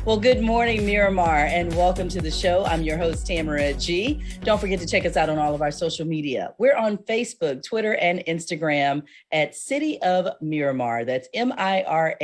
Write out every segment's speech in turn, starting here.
Well, good morning, Miramar, and welcome to the show. I'm your host, Tamara G. Don't forget to check us out on all of our social media. We're on Facebook, Twitter, and Instagram at City of Miramar. That's Miramar.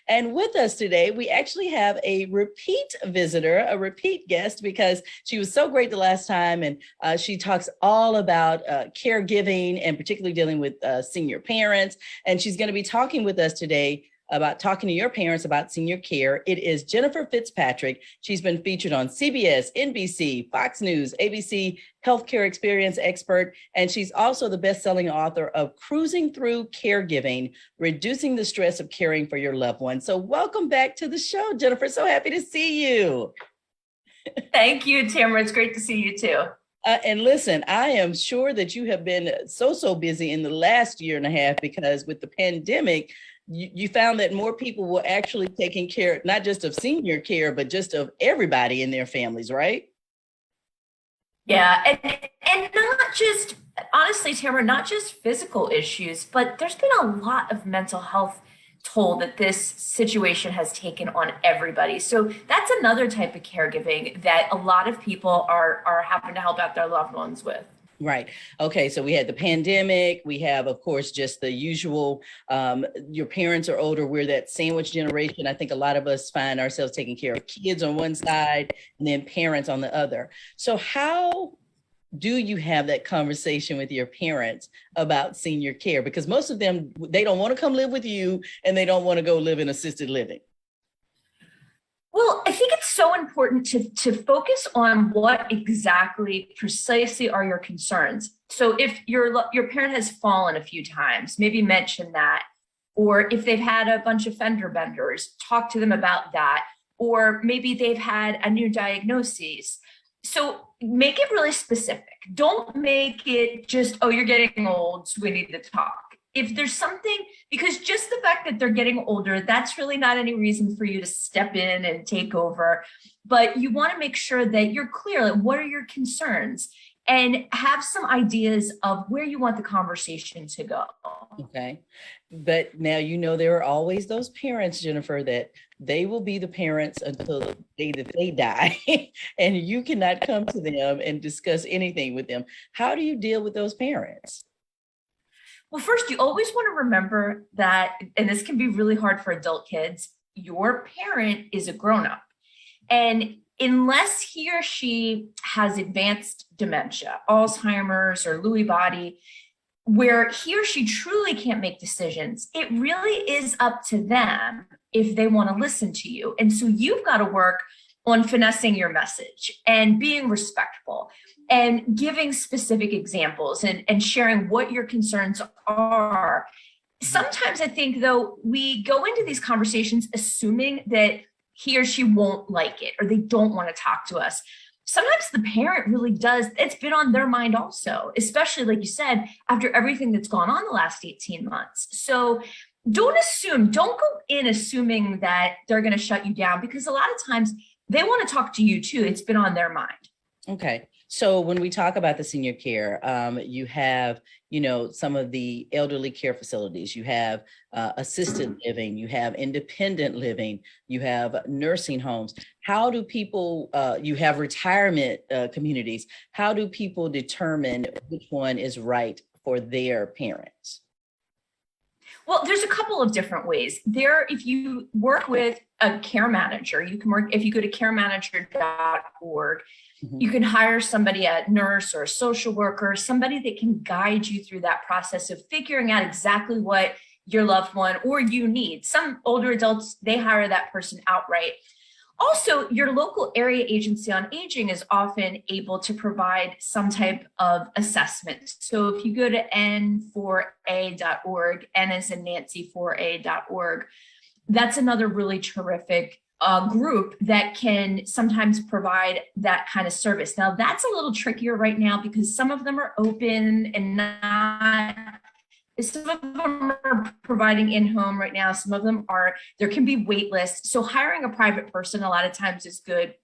And with us today, we actually have a repeat visitor, a repeat guest, because she was so great the last time. And she talks all about caregiving and particularly dealing with senior parents. And she's going to be talking with us today about talking to your parents about senior care. It is Jennifer Fitzpatrick. She's been featured on CBS, NBC, Fox News, ABC, healthcare experience expert, and she's also the best-selling author of Cruising Through Caregiving, Reducing the Stress of Caring for Your Loved One. So welcome back to the show, Jennifer. So happy to see you. Thank you, Tamara. It's great to see you too. And listen, I am sure that you have been so busy in the last year and a half because with the pandemic, you found that more people were actually taking care, not just of senior care, but just of everybody in their families, right? Yeah, and not just, honestly, Tamara, not just physical issues, but there's been a lot of mental health toll that this situation has taken on everybody. So that's another type of caregiving that a lot of people are having to help out their loved ones with. Right. Okay. So we had the pandemic. We have, of course, just the usual, your parents are older. We're that sandwich generation. I think a lot of us find ourselves taking care of kids on one side and then parents on the other. So how do you have that conversation with your parents about senior care? Because most of them, they don't want to come live with you and they don't want to go live in assisted living. Well, I think it's so important to focus on what exactly precisely are your concerns. So if your parent has fallen a few times, maybe mention that. Or if they've had a bunch of fender benders, talk to them about that. Or maybe they've had a new diagnosis. So make it really specific. Don't make it just, oh, you're getting old, so we need to talk. If there's something, because just the fact that they're getting older, that's really not any reason for you to step in and take over. But you want to make sure that you're clear, like, what are your concerns? And have some ideas of where you want the conversation to go. Okay. But now, there are always those parents, Jennifer, that they will be the parents until the day that they die. And you cannot come to them and discuss anything with them. How do you deal with those parents? Well, first, you always want to remember that, and this can be really hard for adult kids, your parent is a grown-up. And unless he or she has advanced dementia, Alzheimer's or Lewy body, where he or she truly can't make decisions, it really is up to them if they want to listen to you. And so you've got to work on finessing your message and being respectful and giving specific examples and sharing what your concerns are. Sometimes I think, though, we go into these conversations assuming that he or she won't like it or they don't want to talk to us. Sometimes the parent really does. It's been on their mind also, especially, like you said, after everything that's gone on the last 18 months. So don't go in assuming that they're going to shut you down, because a lot of times they want to talk to you too. It's been on their mind. Okay. So when we talk about the senior care, you have, some of the elderly care facilities, you have assisted living, you have independent living, you have nursing homes. How do people, you have retirement communities. How do people determine which one is right for their parents? Well, there's a couple of different ways. If you work with a care manager, if you go to caremanager.org, you can hire somebody, a nurse or a social worker, somebody that can guide you through that process of figuring out exactly what your loved one or you need. Some older adults, they hire that person outright. Also, your local area agency on aging is often able to provide some type of assessment. So if you go to n4a.org, N as in Nancy 4a.org, that's another really terrific group that can sometimes provide that kind of service. Now, that's a little trickier right now because some of them are open and not. Some of them are providing in-home right now. Some of them there can be wait lists. So hiring a private person a lot of times is good.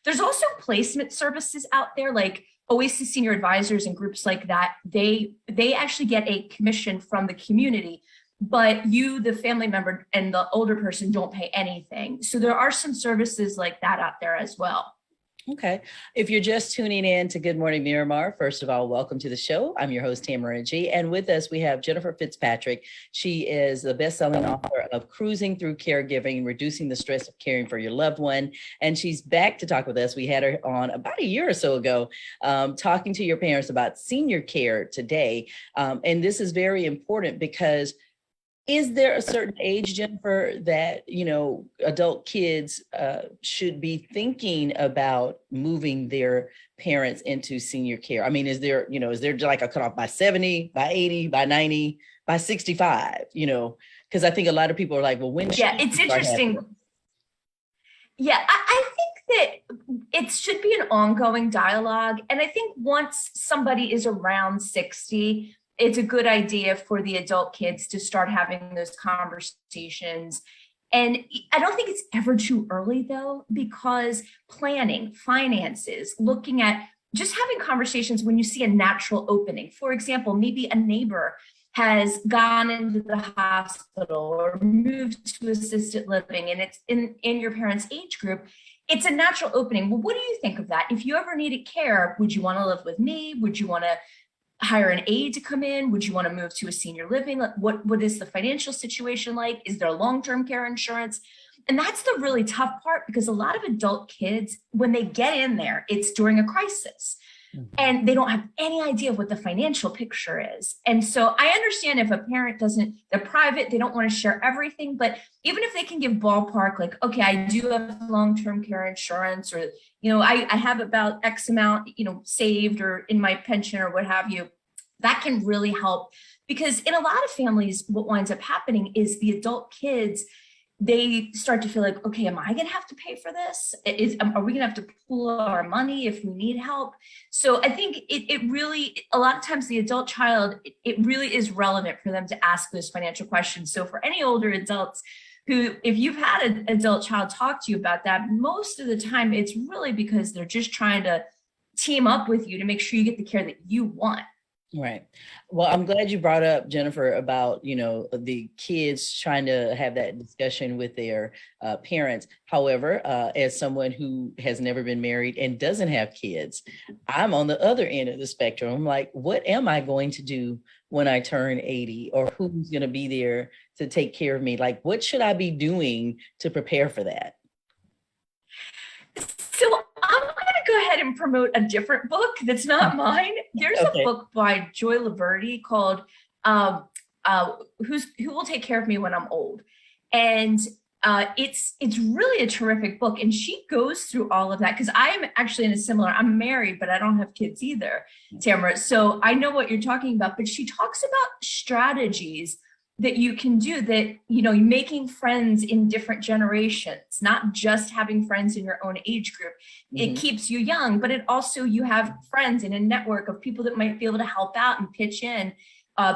There's also placement services out there like Oasis Senior Advisors and groups like that. They actually get a commission from the community but you, the family member and the older person, don't pay anything. So there are some services like that out there as well. Okay. If you're just tuning in to Good Morning Miramar, first of all, welcome to the show. I'm your host, Tamara G. And with us, we have Jennifer Fitzpatrick. She is the best-selling author of Cruising Through Caregiving, Reducing the Stress of Caring for Your Loved One. And she's back to talk with us. We had her on about a year or so ago, talking to your parents about senior care today. And this is very important because is there a certain age, Jennifer, that, adult kids should be thinking about moving their parents into senior care? I mean, is there like a cutoff by 70, by 80, by 90, by 65, because I think a lot of people are like, well, when? Yeah, it's interesting. Yeah, I think that it should be an ongoing dialogue. And I think once somebody is around 60, it's a good idea for the adult kids to start having those conversations. And I don't think it's ever too early though, because planning, finances, looking at just having conversations when you see a natural opening. For example, maybe a neighbor has gone into the hospital or moved to assisted living and it's in your parents' age group. It's a natural opening. Well, what do you think of that? If you ever needed care, would you want to live with me? Would you want to hire an aide to come in? Would you want to move to a senior living? What is the financial situation like? Is there long-term care insurance? And that's the really tough part, because a lot of adult kids, when they get in there, it's during a crisis and they don't have any idea of what the financial picture is. And so I understand if a parent they're private, they don't want to share everything, but even if they can give ballpark, like, okay, I do have long-term care insurance, or, I have about X amount, saved or in my pension or what have you, that can really help. Because in a lot of families, what winds up happening is the adult kids, they start to feel like, okay, am I going to have to pay for this? Are we going to have to pool our money if we need help? So I think it really, a lot of times the adult child, it really is relevant for them to ask those financial questions. So for any older adults who, if you've had an adult child talk to you about that, most of the time it's really because they're just trying to team up with you to make sure you get the care that you want. Right. Well, I'm glad you brought up, Jennifer, about, the kids trying to have that discussion with their parents. However, as someone who has never been married and doesn't have kids, I'm on the other end of the spectrum. I'm like, what am I going to do when I turn 80, or who's going to be there to take care of me? Like, what should I be doing to prepare for that? So I'm going to go ahead and promote a different book that's not mine. There's a book by Joy Liberty called Who Will Take Care of Me When I'm Old? And it's really a terrific book. And she goes through all of that, because I'm actually I'm married, but I don't have kids either, Tamara. So I know what you're talking about, but she talks about strategies that you can do, that, making friends in different generations, not just having friends in your own age group. It keeps you young, but it also, you have friends in a network of people that might be able to help out and pitch in,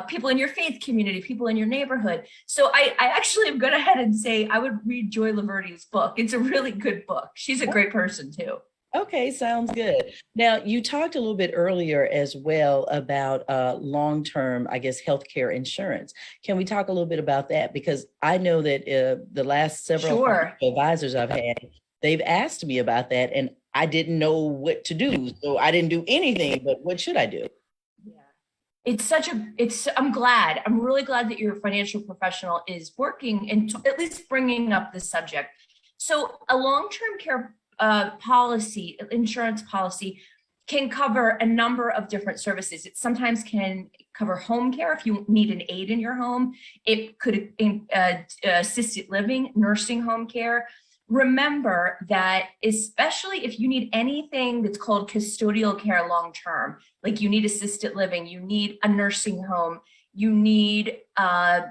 people in your faith community, people in your neighborhood. So I actually am going to ahead and say I would read Joy Liberty's book. It's a really good book. She's a great person too. Okay, sounds good. Now, you talked a little bit earlier as well about long-term, healthcare insurance. Can we talk a little bit about that? Because I know that the last several advisors I've had, they've asked me about that, and I didn't know what to do. So I didn't do anything, but what should I do? I'm really glad that your financial professional is working and at least bringing up the subject. So a long-term care insurance policy can cover a number of different services. It sometimes can cover home care if you need an aide in your home. It could assisted living, nursing home care. Remember that, especially if you need anything that's called custodial care long-term, like you need assisted living, you need a nursing home, you need a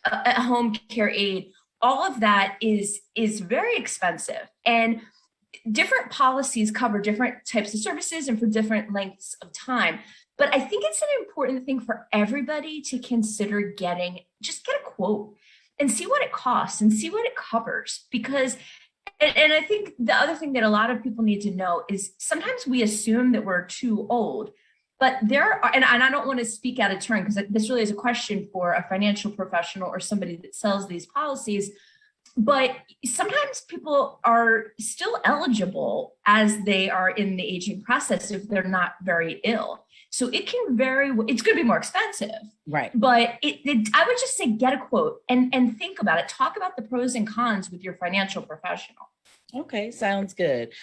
home care aide, all of that is very expensive. And different policies cover different types of services and for different lengths of time. But I think it's an important thing for everybody to consider just get a quote and see what it costs and see what it covers. Because, and I think the other thing that a lot of people need to know is sometimes we assume that we're too old. But there are, and I don't want to speak out of turn because this really is a question for a financial professional or somebody that sells these policies. But sometimes people are still eligible as they are in the aging process if they're not very ill. So it can vary. It's going to be more expensive, Right. but I would just say get a quote and think about it. Talk about the pros and cons with your financial professional. Okay, sounds good.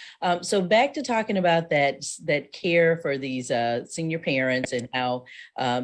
So back to talking about that care for these senior parents and how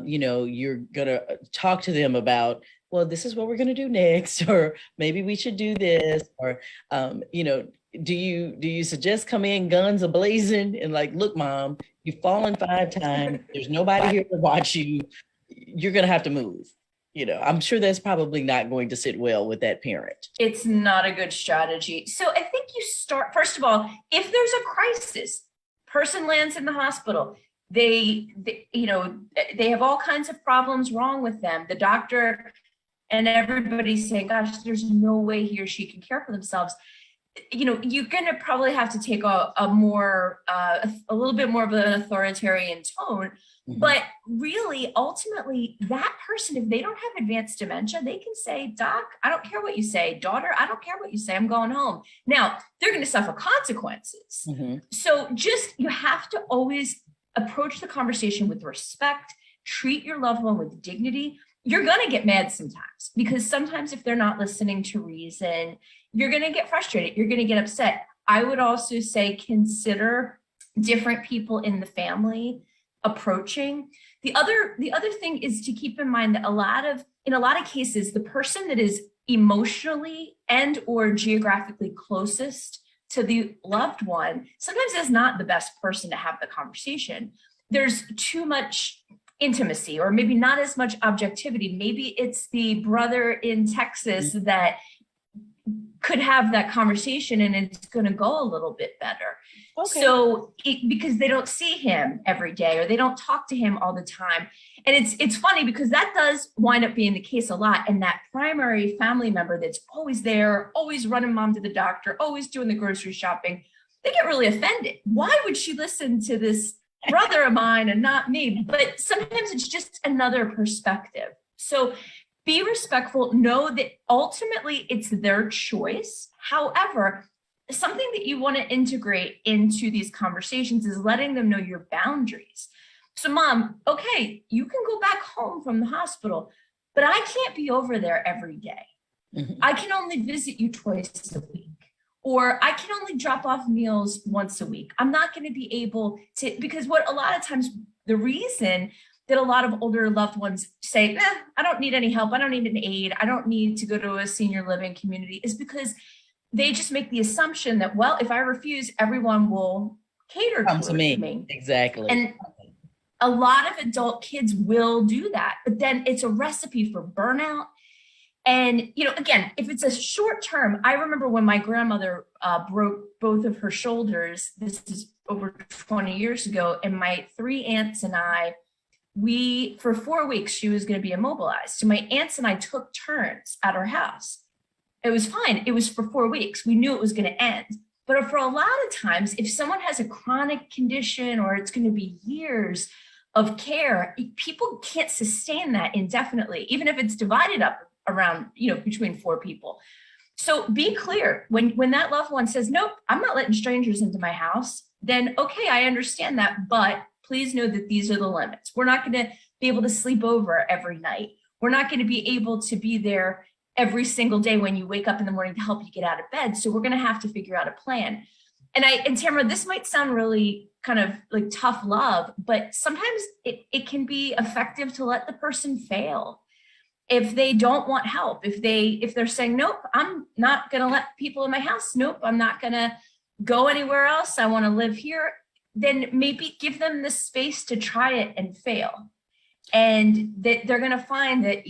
you're gonna talk to them about, well, this is what we're gonna do next, or maybe we should do this, or do you suggest come in guns a-blazing and like, look, mom, you've fallen 5 times. There's nobody here to watch you. You're gonna have to move. I'm sure that's probably not going to sit well with that parent. It's not a good strategy. So I think you start, first of all, if there's a crisis, person lands in the hospital, they have all kinds of problems wrong with them. The doctor and everybody's saying, gosh, there's no way he or she can care for themselves. You're going to probably have to take a little bit more of an authoritarian tone. Mm-hmm. But really, ultimately, that person, if they don't have advanced dementia, they can say, doc, I don't care what you say. Daughter, I don't care what you say. I'm going home. Now, they're going to suffer consequences. Mm-hmm. So you have to always approach the conversation with respect, treat your loved one with dignity. You're going to get mad sometimes because sometimes if they're not listening to reason, you're going to get frustrated. You're going to get upset. I would also say consider different people in the family approaching. The other thing is to keep in mind that in a lot of cases, the person that is emotionally and or geographically closest to the loved one sometimes is not the best person to have the conversation. There's too much intimacy or maybe not as much objectivity. Maybe it's the brother in Texas that could have that conversation and it's going to go a little bit better. Okay. So because they don't see him every day or they don't talk to him all the time. And it's funny because that does wind up being the case a lot. And that primary family member that's always there, always running mom to the doctor, always doing the grocery shopping, they get really offended. Why would she listen to this brother of mine and not me? But sometimes it's just another perspective. So be respectful. Know that ultimately it's their choice. However, something that you want to integrate into these conversations is letting them know your boundaries. So mom, okay, you can go back home from the hospital, but I can't be over there every day. Mm-hmm. I can only visit you twice a week, or I can only drop off meals once a week. I'm not going to be able to, because what a lot of times the reason that a lot of older loved ones say, I don't need any help. I don't need an aid. I don't need to go to a senior living community is because they just make the assumption that, well, if I refuse, everyone will cater to me. Exactly. And a lot of adult kids will do that, but then it's a recipe for burnout. And, again, if it's a short term, I remember when my grandmother broke both of her shoulders, this is over 20 years ago, and my 3 aunts and I, for 4 weeks, she was going to be immobilized. So my aunts and I took turns at her house. It was fine. It was for 4 weeks. We knew it was going to end. But for a lot of times, if someone has a chronic condition or it's going to be years of care, people can't sustain that indefinitely, even if it's divided up around, between 4 people. So be clear when that loved one says, nope, I'm not letting strangers into my house, then okay, I understand that, but please know that these are the limits. We're not going to be able to sleep over every night. We're not going to be able to be there every single day when you wake up in the morning to help you get out of bed. So we're going to have to figure out a plan. And Tamara, this might sound really kind of like tough love, but sometimes it can be effective to let the person fail. If they don't want help, if they're saying, nope, I'm not going to let people in my house. Nope, I'm not going to go anywhere else. I want to live here. Then maybe give them the space to try it and fail. And that they're going to find that,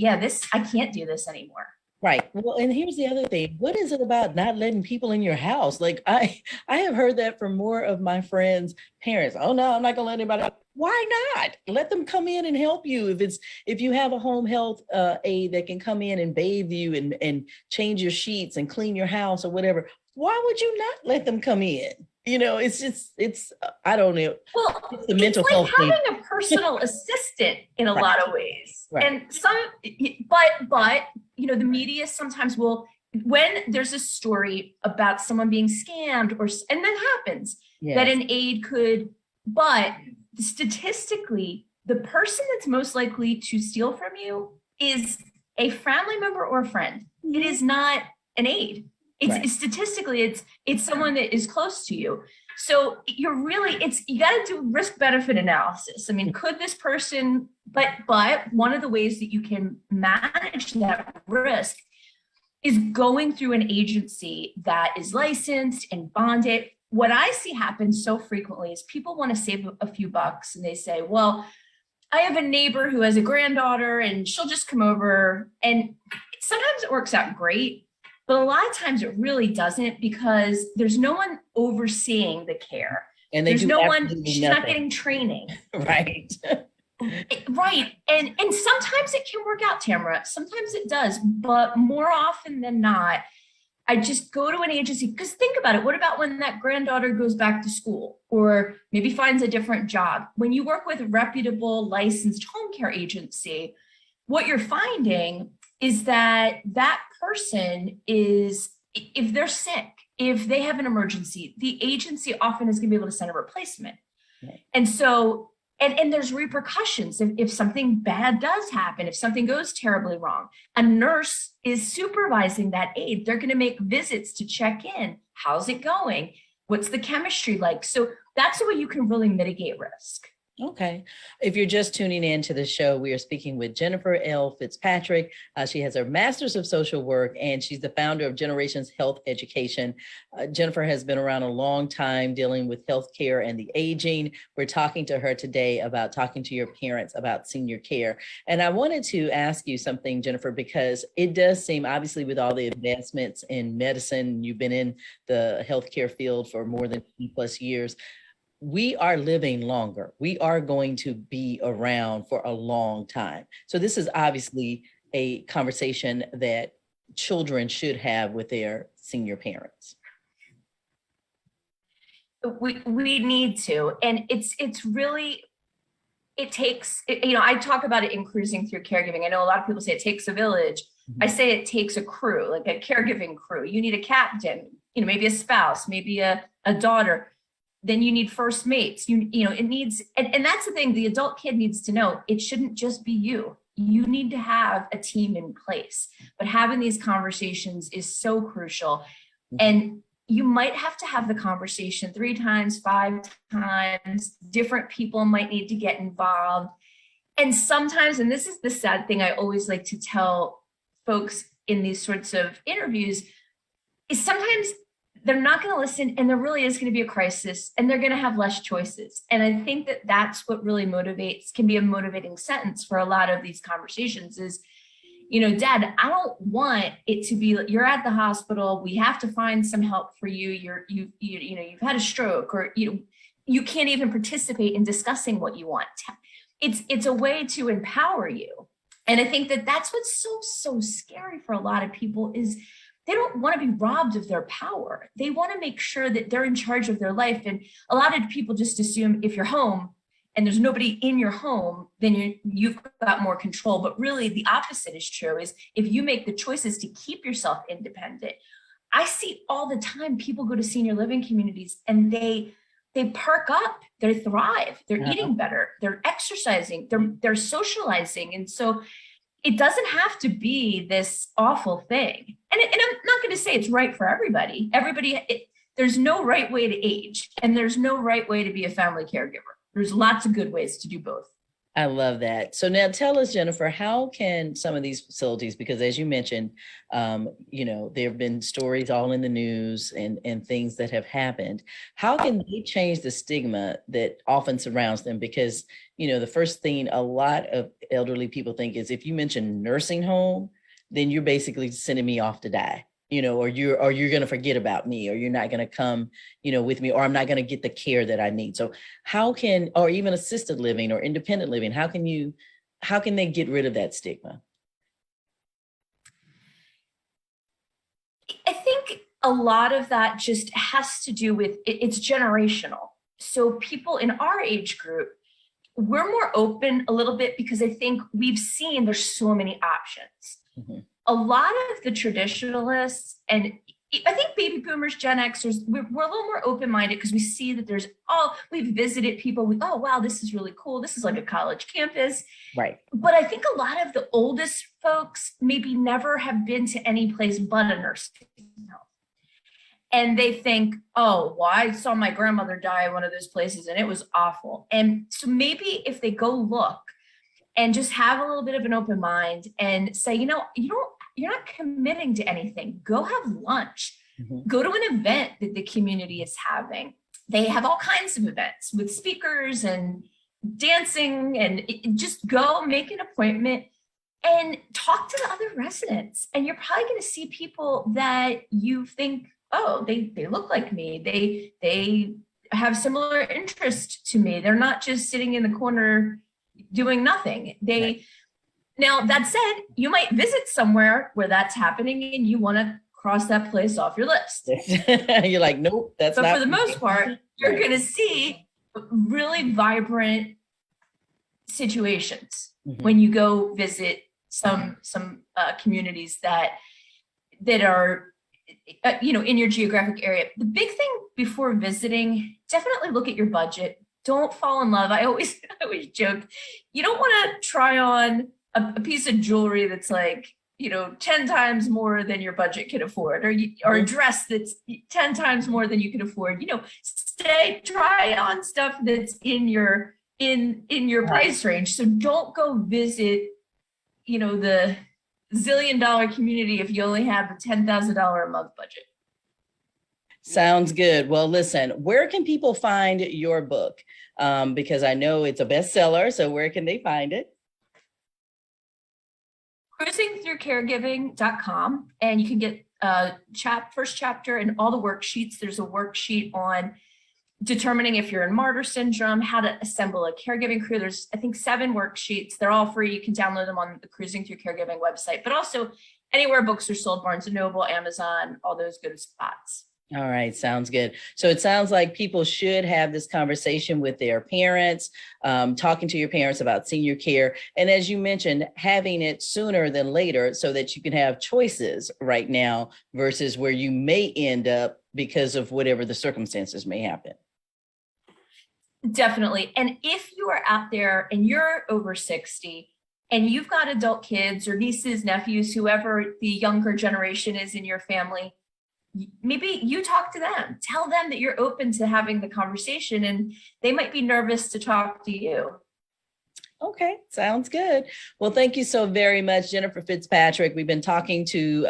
I can't do this anymore. Right. Well, and here's the other thing. What is it about not letting people in your house? Like I have heard that from more of my friends' parents. Oh no, I'm not gonna let anybody out. Why not? Let them come in and help you. If you have a home health aide that can come in and bathe you and change your sheets and clean your house or whatever, why would you not let them come in? I don't know. Well, It's a it's mental like health thing. having a personal assistant in a Right. lot of ways. Right. And but the media sometimes will, when there's a story about someone being scammed and that happens, that Yes. an aide could, but statistically, the person that's most likely to steal from you is a family member or a friend. It is not an aide. Right. Statistically, it's someone that is close to you. So you got to do risk benefit analysis. I mean, could this person, but one of the ways that you can manage that risk is going through an agency that is licensed and bonded. What I see happen so frequently is people want to save a few bucks and they say, well, I have a neighbor who has a granddaughter and she'll just come over. And sometimes it works out great, but a lot of times it really doesn't, because there's no one overseeing the care. And there's no one, she's not getting training. Right. Right. And sometimes it can work out, Tamara. Sometimes it does, but more often than not, I just go to an agency, because think about it. What about when that granddaughter goes back to school or maybe finds a different job? When you work with a reputable licensed home care agency, what you're finding is that that person is, if they're sick, if they have an emergency, the agency often is going to be able to send a replacement. Right. And so, and there's repercussions if something bad does happen, if something goes terribly wrong. A nurse is supervising that aide. They're going to make visits to check in. How's it going? What's the chemistry like? So that's the way you can really mitigate risk. Okay. If you're just tuning in to the show, we are speaking with Jennifer L. Fitzpatrick. She has her master's of social work, and she's the founder of Generations Health Education. Jennifer has been around a long time dealing with healthcare and the aging. We're talking to her today about talking to your parents about senior care. And I wanted to ask you something, Jennifer, because it does seem, obviously, with all the advancements in medicine, you've been in the healthcare field for more than 20+ years. We are living longer. We are going to be around for a long time. So this is obviously a conversation that children should have with their senior parents. We need to, and it's really, it takes, I talk about it in Cruising Through Caregiving. I know a lot of people say it takes a village. Mm-hmm. I say it takes a crew, like a caregiving crew. You need a captain, maybe a spouse, maybe a daughter. Then you need first mates. It needs, and that's the thing, the adult kid needs to know, it shouldn't just be you. You need to have a team in place. But having these conversations is so crucial. Mm-hmm. And you might have to have the conversation 3 times, 5 times. Different people might need to get involved. And sometimes, and this is the sad thing I always like to tell folks in these sorts of interviews, is sometimes they're not going to listen, and there really is going to be a crisis, and they're going to have less choices. And I think that that's what really can be a motivating sentence for a lot of these conversations is, Dad, I don't want it to be, you're at the hospital, we have to find some help for you. You've had a stroke, or, you can't even participate in discussing what you want. It's a way to empower you. And I think that that's what's so scary for a lot of people is they don't want to be robbed of their power. They want to make sure that they're in charge of their life. And a lot of people just assume if you're home and there's nobody in your home, then you've got more control. But really the opposite is true, is if you make the choices to keep yourself independent. I see all the time people go to senior living communities and they perk up, they thrive, they're eating better, they're exercising, they're socializing. And so it doesn't have to be this awful thing. And I'm not going to say it's right for everybody. There's no right way to age, and there's no right way to be a family caregiver. There's lots of good ways to do both. I love that. So now tell us, Jennifer, how can some of these facilities, because as you mentioned, there have been stories all in the news and things that have happened. How can they change the stigma that often surrounds them? Because, the first thing a lot of elderly people think is if you mention nursing home, then you're basically sending me off to die. Or you're going to forget about me, or you're not going to come, with me, or I'm not going to get the care that I need. So or even assisted living or independent living, how can they get rid of that stigma? I think a lot of that just has to do with it's generational. So people in our age group, we're more open a little bit because I think we've seen there's so many options. Mm-hmm. A lot of the traditionalists, and I think baby boomers, Gen Xers, we're a little more open-minded because we see that we've visited people, oh, wow, this is really cool. This is like a college campus. Right. But I think a lot of the oldest folks maybe never have been to any place but a nursing home. And they think, oh, well, I saw my grandmother die in one of those places and it was awful. And so maybe if they go look and just have a little bit of an open mind and say, you're not committing to anything. Go have lunch. Mm-hmm. Go to an event that the community is having. They have all kinds of events with speakers and dancing, and just go make an appointment and talk to the other residents. And you're probably going to see people that you think, oh, they look like me. They have similar interest to me. They're not just sitting in the corner doing nothing. Right. Now, that said, you might visit somewhere where that's happening and you want to cross that place off your list. You're like, nope, that's not. But for the most part, you're going to see really vibrant situations when you go visit some communities that are in your geographic area. The big thing before visiting, definitely look at your budget. Don't fall in love. I always joke, you don't want to try on a piece of jewelry that's like, 10 times more than your budget can afford, or a dress that's 10 times more than you can afford. Try on stuff that's in your price range. So don't go visit, the $1 zillion community if you only have a $10,000 a month budget. Sounds good. Well, listen, where can people find your book? Because I know it's a bestseller. So where can they find it? cruisingthroughcaregiving.com, and you can get first chapter and all the worksheets. There's a worksheet on determining if you're in martyr syndrome, how to assemble a caregiving crew. There's, I think, 7 worksheets. They're all free. You can download them on the Cruising Through Caregiving website, but also anywhere books are sold, Barnes & Noble, Amazon, all those good spots. All right. Sounds good. So it sounds like people should have this conversation with their parents, talking to your parents about senior care. And as you mentioned, having it sooner than later so that you can have choices right now versus where you may end up because of whatever the circumstances may happen. Definitely. And if you are out there and you're over 60 and you've got adult kids or nieces, nephews, whoever the younger generation is in your family, maybe you talk to them, tell them that you're open to having the conversation, and they might be nervous to talk to you. Okay, sounds good. Well, thank you so very much, Jennifer Fitzpatrick. We've been talking to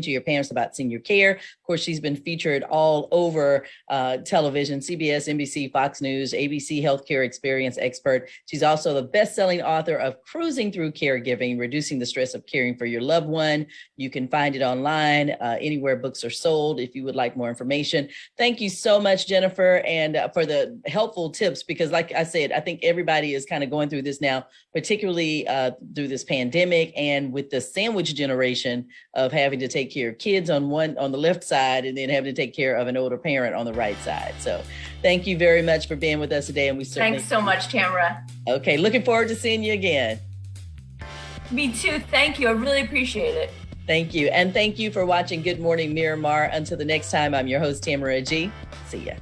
your parents about senior care. Of course, she's been featured all over television, CBS, NBC, Fox News, ABC Healthcare Experience Expert. She's also the best-selling author of Cruising Through Caregiving, Reducing the Stress of Caring for Your Loved One. You can find it online, anywhere books are sold if you would like more information. Thank you so much, Jennifer, and for the helpful tips, because like I said, I think everybody is kind of going through this now, particularly through this pandemic and with the sandwich generation of having to take care of kids on the left side and then having to take care of an older parent on the right side. So thank you very much for being with us today. And we certainly Thanks so much, Tamara. Okay, looking forward to seeing you again. Me too. Thank you. I really appreciate it. Thank you. And thank you for watching Good Morning Miramar. Until the next time, I'm your host, Tamara G. See ya.